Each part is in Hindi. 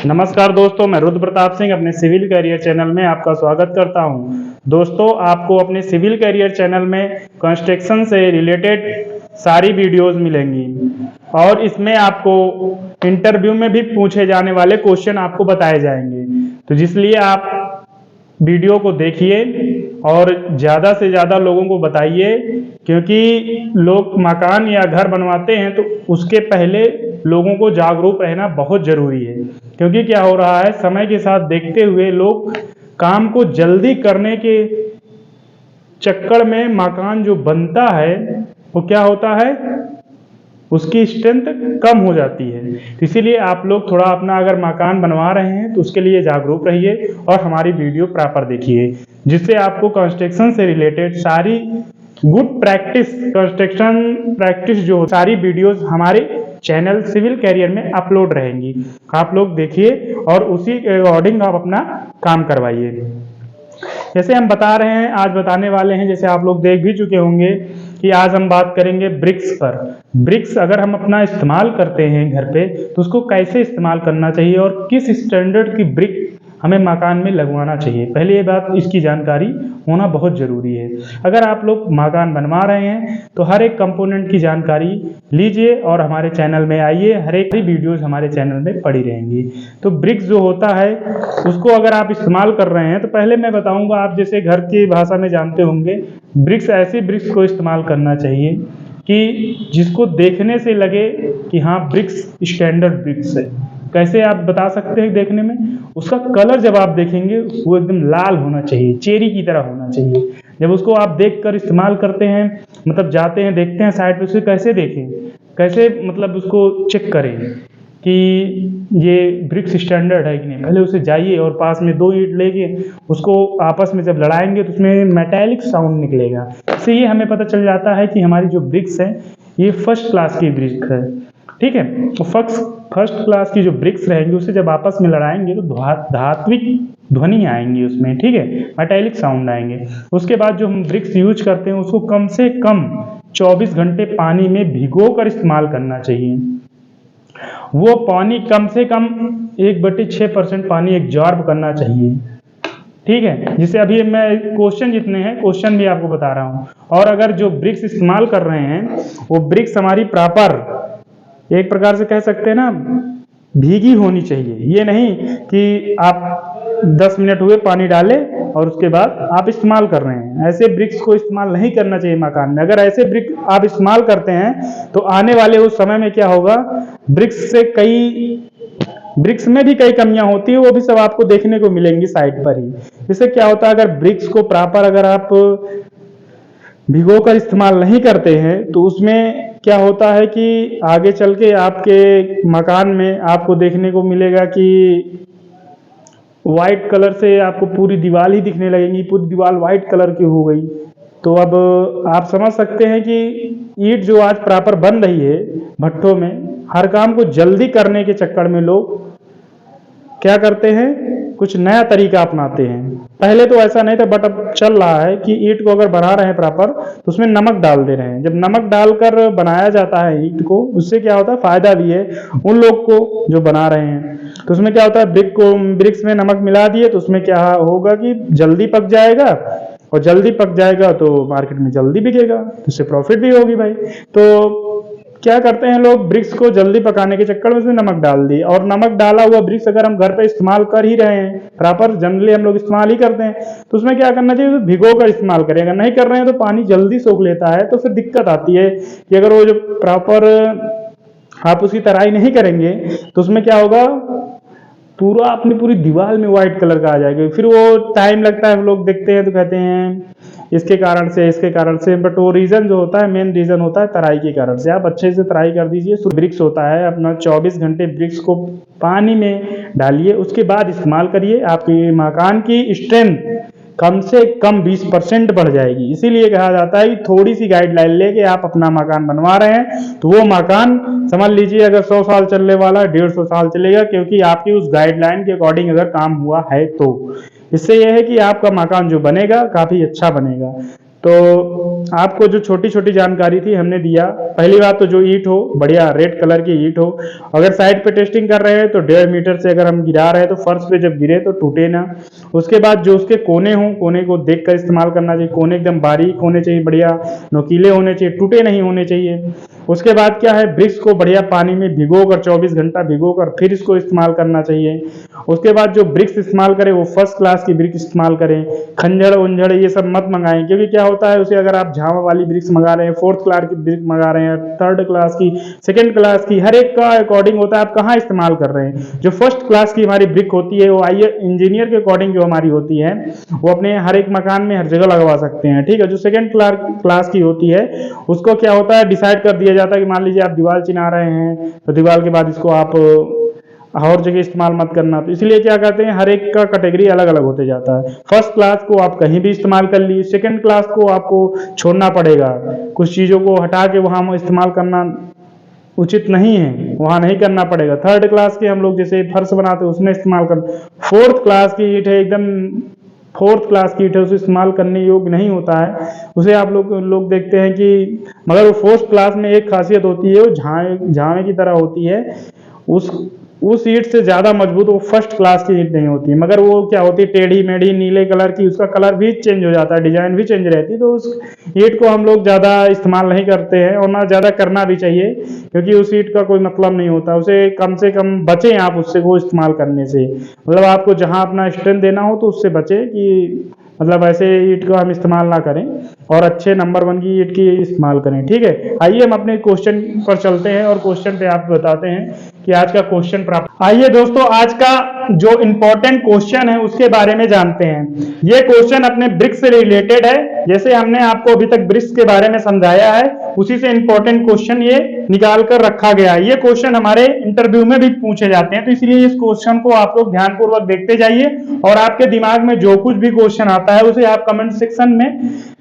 नमस्कार दोस्तों, मैं रुद्र प्रताप सिंह अपने सिविल कैरियर चैनल में आपका स्वागत करता हूं। दोस्तों, आपको अपने सिविल कैरियर चैनल में कंस्ट्रक्शन से रिलेटेड सारी वीडियोस मिलेंगी और इसमें आपको इंटरव्यू में भी पूछे जाने वाले क्वेश्चन आपको बताए जाएंगे। तो जिसलिए आप वीडियो को देखिए और ज़्यादा से ज़्यादा लोगों को बताइए, क्योंकि लोग मकान या घर बनवाते हैं तो उसके पहले लोगों को जागरूक रहना बहुत ज़रूरी है। क्योंकि क्या हो रहा है, समय के साथ देखते हुए लोग काम को जल्दी करने के चक्कर में मकान जो बनता है वो क्या होता है, उसकी स्ट्रेंथ कम हो जाती है। तो इसीलिए आप लोग थोड़ा अपना अगर मकान बनवा रहे हैं तो उसके लिए जागरूक रहिए और हमारी वीडियो प्रॉपर देखिए, जिससे आपको कंस्ट्रक्शन से रिलेटेड सारी गुड प्रैक्टिस, कंस्ट्रक्शन प्रैक्टिस जो सारी वीडियोस हमारे चैनल सिविल कैरियर में अपलोड रहेंगी। आप लोग देखिए और उसी के अकॉर्डिंग आप अपना काम करवाइए। जैसे हम बता रहे हैं, आज बताने वाले हैं, जैसे आप लोग देख भी चुके होंगे कि आज हम बात करेंगे ब्रिक्स पर। ब्रिक्स अगर हम अपना इस्तेमाल करते हैं घर पे तो उसको कैसे इस्तेमाल करना चाहिए और किस स्टैंडर्ड की ब्रिक हमें मकान में लगवाना चाहिए, पहले ये बात, इसकी जानकारी होना बहुत ज़रूरी है। अगर आप लोग मकान बनवा रहे हैं तो हर एक कंपोनेंट की जानकारी लीजिए और हमारे चैनल में आइए, हर एक वीडियोस हमारे चैनल में पड़ी रहेंगी। तो ब्रिक्स जो होता है उसको अगर आप इस्तेमाल कर रहे हैं तो पहले मैं बताऊंगा, आप जैसे घर की भाषा में जानते होंगे, ब्रिक्स ऐसी ब्रिक्स को इस्तेमाल करना चाहिए कि जिसको देखने से लगे कि हाँ ब्रिक्स स्टैंडर्ड ब्रिक्स है। कैसे आप बता सकते हैं देखने में, उसका कलर जब आप देखेंगे वो एकदम लाल होना चाहिए, चेरी की तरह होना चाहिए। जब उसको आप देखकर इस्तेमाल करते हैं, मतलब जाते हैं देखते हैं साइड पे, उसे कैसे देखें, कैसे मतलब उसको चेक करें कि ये ब्रिक्स स्टैंडर्ड है कि नहीं। पहले उसे जाइए और पास में 2 ईंट लेके उसको आपस में जब लड़ाएंगे तो उसमें मेटालिक साउंड निकलेगा। इससे ये हमें पता चल जाता है कि हमारी जो ब्रिक्स है ये फर्स्ट क्लास की ब्रिक है। ठीक है, तो फर्स्ट क्लास की जो ब्रिक्स रहेंगी उसे जब आपस में लड़ाएंगे तो धात्विक ध्वनि आएंगी उसमें, ठीक है, मेटालिक साउंड आएंगे। उसके बाद जो हम ब्रिक्स यूज करते हैं उसको कम से कम 24 घंटे पानी में भिगो कर इस्तेमाल करना चाहिए। वो पानी कम से कम 1/6% पानी एब्जॉर्ब करना चाहिए। ठीक है, जिसे अभी मैं क्वेश्चन जितने हैं क्वेश्चन भी आपको बता रहा हूँ। और अगर जो ब्रिक्स इस्तेमाल कर रहे हैं वो ब्रिक्स हमारी प्रॉपर, एक प्रकार से कह सकते हैं ना, भीगी होनी चाहिए। ये नहीं कि आप 10 मिनट हुए पानी डालें और उसके बाद आप इस्तेमाल कर रहे हैं। ऐसे ब्रिक्स को इस्तेमाल नहीं करना चाहिए मकान में। अगर ऐसे ब्रिक आप इस्तेमाल करते हैं तो आने वाले उस समय में क्या होगा, ब्रिक्स में भी कई कमियां होती है, वो भी सब आपको देखने को मिलेंगी साइड पर ही। इससे क्या होता है, अगर ब्रिक्स को प्रॉपर अगर आप भिगो कर इस्तेमाल नहीं करते हैं तो उसमें क्या होता है कि आगे चल के आपके मकान में आपको देखने को मिलेगा कि वाइट कलर से आपको पूरी दीवार ही दिखने लगेगी, पूरी दीवार वाइट कलर की हो गई। तो अब आप समझ सकते हैं कि ईंट जो आज प्रॉपर बन रही है भट्ठों में, हर काम को जल्दी करने के चक्कर में लोग क्या करते हैं, कुछ नया तरीका अपनाते हैं। पहले तो ऐसा नहीं था, बट अब चल रहा है कि ईंट को अगर बना रहे हैं प्रॉपर तो उसमें नमक डाल दे रहे हैं। जब नमक डालकर बनाया जाता है ईंट को, उससे क्या होता है, फायदा भी है उन लोग को जो बना रहे हैं। तो उसमें क्या होता है, ब्रिक्स में नमक मिला दिए तो उसमें क्या होगा कि जल्दी पक जाएगा, और जल्दी पक जाएगा तो मार्केट में जल्दी बिकेगा, तो उससे प्रॉफिट भी होगी भाई। तो क्या करते हैं लोग, ब्रिक्स को जल्दी पकाने के चक्कर में उसमें नमक डाल दिए। और नमक डाला हुआ ब्रिक्स अगर हम घर पे इस्तेमाल कर ही रहे हैं, प्रॉपर जनरली हम लोग इस्तेमाल ही करते हैं, तो उसमें क्या करना चाहिए, तो भिगो कर इस्तेमाल करें। अगर नहीं कर रहे हैं तो पानी जल्दी सोख लेता है, तो फिर दिक्कत आती है कि अगर वो जो प्रॉपर आप उसकी तराई नहीं करेंगे तो उसमें क्या होगा, पूरा अपनी पूरी दीवार में व्हाइट कलर का आ जाएगा। फिर वो टाइम लगता है, हम लोग देखते हैं तो कहते हैं इसके कारण से, बट वो रीजन जो होता है, मेन रीजन होता है तराई के कारण से। आप अच्छे से तराई कर दीजिए। ब्रिक्स होता है अपना 24 घंटे ब्रिक्स को पानी में डालिए, उसके बाद इस्तेमाल करिए, आपके मकान की स्ट्रेंथ कम से कम 20% बढ़ जाएगी। इसीलिए कहा जाता है कि थोड़ी सी गाइडलाइन लेके आप अपना मकान बनवा रहे हैं तो वो मकान समझ लीजिए अगर 100 साल चलने वाला 150 साल चलेगा, क्योंकि आपकी उस गाइडलाइन के अकॉर्डिंग अगर काम हुआ है तो। इससे यह है कि आपका मकान जो बनेगा काफी अच्छा बनेगा। तो आपको जो छोटी छोटी जानकारी थी हमने दिया, पहली बात तो जो ईंट हो बढ़िया रेड कलर की ईंट हो। अगर साइड पे टेस्टिंग कर रहे हैं तो 1.5 मीटर से अगर हम गिरा रहे हैं तो फर्श पे जब गिरे तो टूटे ना। उसके बाद जो उसके कोने हों, कोने को देख कर इस्तेमाल करना चाहिए। कोने एकदम बारीक होने चाहिए, बढ़िया नुकीले होने चाहिए, टूटे नहीं होने चाहिए। उसके बाद क्या है, ब्रिक्स को बढ़िया पानी में भिगोकर 24 घंटा भिगोकर फिर इसको इस्तेमाल करना चाहिए। उसके बाद जो ब्रिक्स इस्तेमाल करें वो फर्स्ट क्लास की ब्रिक्स इस्तेमाल करें। खंजर उंजड़ ये सब मत मंगाएं, क्योंकि क्या होता है उसे अगर आप झावा वाली ब्रिक्स मंगा रहे हैं, 4th क्लास की ब्रिक्स मंगा रहे हैं, 3rd क्लास की, 2nd क्लास की, हर एक का अकॉर्डिंग होता है आप कहाँ इस्तेमाल कर रहे हैं। जो फर्स्ट क्लास की हमारी ब्रिक होती है वो आइए इंजीनियर के अकॉर्डिंग जो हमारी होती है वो अपने हर एक मकान में हर जगह लगवा सकते हैं, ठीक है। जो 2nd क्लास की होती है उसको क्या होता है डिसाइड कर दिया जाता है कि मान लीजिए आप दीवार चिना रहे हैं तो दीवार के बाद इसको आप और जगह इस्तेमाल मत करना। तो इसलिए क्या कहते हैं हर एक का कैटेगरी अलग अलग होते जाता है। फर्स्ट क्लास को आप कहीं भी इस्तेमाल कर लीजिए, 2nd क्लास को आपको छोड़ना पड़ेगा, कुछ चीज़ों को हटा के वहाँ इस्तेमाल करना उचित नहीं है, वहाँ नहीं करना पड़ेगा। 3rd क्लास के हम लोग जैसे फर्श बनाते हैं उसमें इस्तेमाल कर। 4th क्लास की ईंट है, एकदम 4th क्लास की ईंट है, उसे इस्तेमाल करने योग्य नहीं होता है। उसे आप लोग देखते हैं कि मगर वो 4th क्लास में एक खासियत होती है वो झावे की तरह होती है। उस ईंट से ज़्यादा मजबूत वो फर्स्ट क्लास की ईंट नहीं होती है, मगर वो क्या होती है टेढ़ी मेढ़ी नीले कलर की, उसका कलर भी चेंज हो जाता है, डिजाइन भी चेंज रहती है। तो उस ईंट को हम लोग ज़्यादा इस्तेमाल नहीं करते हैं और ना ज़्यादा करना भी चाहिए, क्योंकि उस ईंट का कोई मतलब नहीं होता। उसे कम से कम बचें आप उससे, वो इस्तेमाल करने से। मतलब आपको जहाँ अपना स्ट्रेंथ देना हो तो उससे बचें, कि मतलब ऐसे ईंट का हम इस्तेमाल ना करें और अच्छे नंबर 1 की ईंट की इस्तेमाल करें, ठीक है। आइए हम अपने क्वेश्चन पर चलते हैं और क्वेश्चन पे आप बताते हैं कि आज का क्वेश्चन प्राप्त। आइए दोस्तों आज का जो इंपॉर्टेंट क्वेश्चन है उसके बारे में जानते हैं। ये क्वेश्चन अपने ब्रिक्स से रिलेटेड है, जैसे हमने आपको अभी तक ब्रिक्स के बारे में समझाया है उसी से इंपॉर्टेंट क्वेश्चन ये निकाल कर रखा गया है। ये क्वेश्चन हमारे इंटरव्यू में भी पूछे जाते हैं, तो इसलिए इस क्वेश्चन को आप लोग ध्यानपूर्वक देखते जाइए और आपके दिमाग में जो कुछ भी क्वेश्चन आता है उसे आप कमेंट सेक्शन में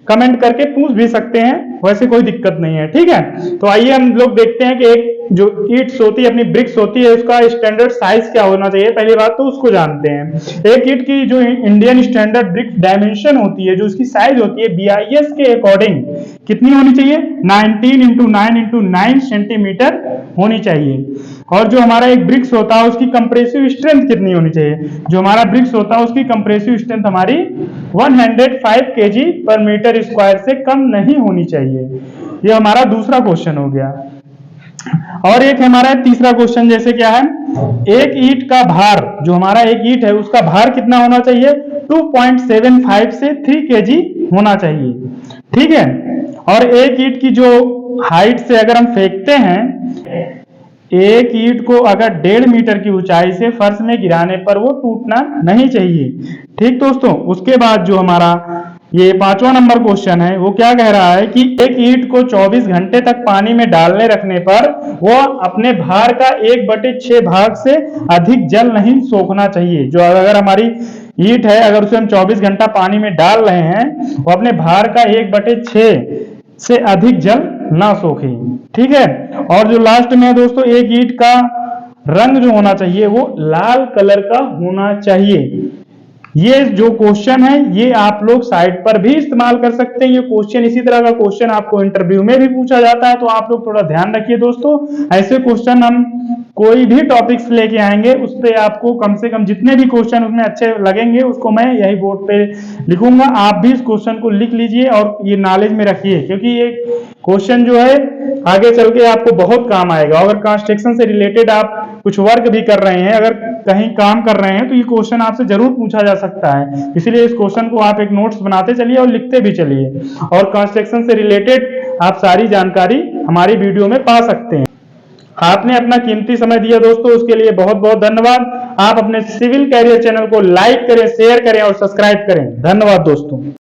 कमेंट करके पूछ भी सकते हैं, वैसे कोई दिक्कत नहीं है, ठीक है। तो आइए हम लोग देखते हैं कि एक जो ईंट्स होती है अपनी ब्रिक्स होती है उसका स्टैंडर्ड साइज क्या होना चाहिए। पहली बात तो उसको जानते हैं। एक ईंट की जो इंडियन स्टैंडर्ड ब्रिक डायमेंशन होती है, जो उसकी साइज होती है BIS के अकॉर्डिंग कितनी होनी चाहिए, 19 × 9 × 9 सेंटीमीटर होनी चाहिए। और जो हमारा एक ब्रिक्स होता है उसकी कंप्रेसिव स्ट्रेंथ कितनी होनी चाहिए, जो हमारा ब्रिक्स होता है उसकी कंप्रेसिव स्ट्रेंथ हमारी 105 kg/m² से कम नहीं होनी चाहिए। ये हमारा दूसरा क्वेश्चन हो गया। और एक हमारा तीसरा क्वेश्चन जैसे क्या है, एक ईंट का भार, जो हमारा एक ईंट है उसका भार कितना होना चाहिए, 2.75 से 3 kg होना चाहिए, ठीक है। और एक ईंट की जो हाइट से अगर हम फेंकते हैं, एक ईंट को अगर 1.5 मीटर की ऊंचाई से फर्श में गिराने पर वो टूटना नहीं चाहिए, ठीक दोस्तों। उसके बाद जो हमारा ये 5वां नंबर क्वेश्चन है वो क्या कह रहा है कि एक ईंट को 24 घंटे तक पानी में डालने रखने पर वो अपने भार का 1/6 भाग से अधिक जल नहीं सोखना चाहिए। जो अगर हमारी ईंट है अगर उसे हम 24 घंटा पानी में डाल रहे हैं वो अपने भार का 1/6 से अधिक जल ना सोखे, ठीक है। और जो लास्ट में है दोस्तों, एक ईंट का रंग जो होना चाहिए वो लाल कलर का होना चाहिए। ये जो क्वेश्चन है ये आप लोग साइट पर भी इस्तेमाल कर सकते हैं। ये क्वेश्चन इसी तरह का क्वेश्चन आपको इंटरव्यू में भी पूछा जाता है, तो आप लोग थोड़ा ध्यान रखिए दोस्तों। ऐसे क्वेश्चन हम कोई भी टॉपिक्स लेके आएंगे उस पे आपको कम से कम जितने भी क्वेश्चन उसमें अच्छे लगेंगे उसको मैं यही बोर्ड पे लिखूंगा। आप भी इस क्वेश्चन को लिख लीजिए और ये नॉलेज में रखिए, क्योंकि ये क्वेश्चन जो है आगे चल के आपको बहुत काम आएगा। अगर कंस्ट्रक्शन से रिलेटेड आप कुछ वर्क भी कर रहे हैं, अगर कहीं काम कर रहे हैं, तो ये क्वेश्चन आपसे जरूर पूछा जा सकता है। इसलिए इस क्वेश्चन को आप एक नोट्स बनाते चलिए और लिखते भी चलिए, और कंस्ट्रक्शन से रिलेटेड आप सारी जानकारी हमारी वीडियो में पा सकते हैं। आपने अपना कीमती समय दिया दोस्तों, उसके लिए बहुत बहुत धन्यवाद। आप अपने सिविल कैरियर चैनल को लाइक करें, शेयर करें और सब्सक्राइब करें। धन्यवाद दोस्तों।